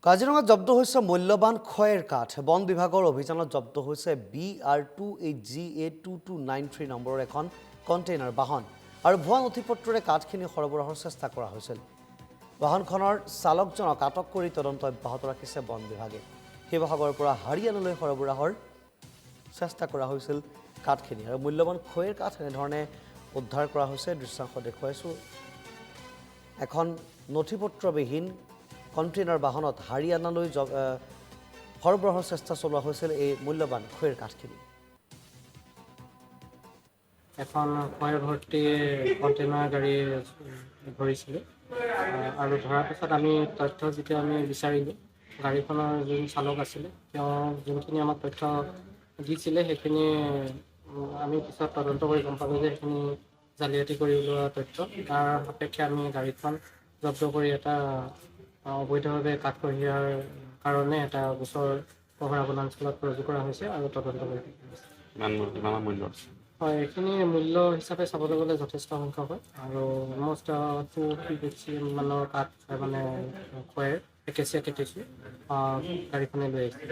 কাজিৰঙাত জব্দ হৈছে মূল্যৱান খয়েৰ কাঠ। বন বিভাগৰ অভিযানত জব্দ হৈছে BR28GA2293 নম্বৰৰ এখন কণ্টেইনাৰ বাহন আৰু ভুৱা নথিপত্ৰৰে কাঠখিনি সৰবৰাহৰ চেষ্টা কৰা হৈছিল। বাহনখনৰ চালকজনক আটক কৰি তদন্ত অব্যাহত ৰাখিছে বন বিভাগে। শিৱসাগৰৰ পৰা হাৰিয়ানালৈ সৰবৰাহৰ চেষ্টা কৰা হৈছিল কাঠখিনি আৰু মূল্যৱান খয়েৰ কাঠ এনেধৰণে উদ্ধাৰ কৰা হৈছে। দৃশ্যাংশ দেখুৱাইছোঁ। এখন নথিপত্ৰবিহীন কণ্টেইনাৰ বাহনত হাৰিয়ানালৈ সৰবৰাহৰ চেষ্টা চলোৱা হৈছিল এই মূল্যৱান খয়েৰ কাঠখিনি। এখন খয়েৰ ভৰ্তি কণ্টেইনাৰ গাড়ী ধৰিছিলোঁ আৰু ধৰাৰ পিছত আমি তথ্য যেতিয়া আমি বিচাৰিলোঁ, গাড়ীখনৰ যোন চালক আছিলে তেওঁ যোনখিনি আমাক তথ্য দিছিলে সেইখিনি আমি পিছত তদন্ত কৰি গম পালোঁ যে সেইখিনি জালিয়াতি কৰি ওলোৱা তথ্য। তাৰ সাপেক্ষে আমি গাড়ীখন জব্দ কৰি এটা অবৈধভাৱে কাঠ কঢ়িয়াৰ কাৰণে এটা গোচৰ পহৰা বনাঞ্চলত ৰুজু কৰা হৈছে আৰু তদন্ত কৰি মূল্য হয়, এইখিনি মূল্য হিচাপে চাবলৈ গ'লে যথেষ্ট সংখ্যক হয় আৰু অলমষ্ট 250 মানৰ কাঠ মানে খয়েৰ একেচিয়া কেটেচি গাড়ীখনে লৈ আহিছে।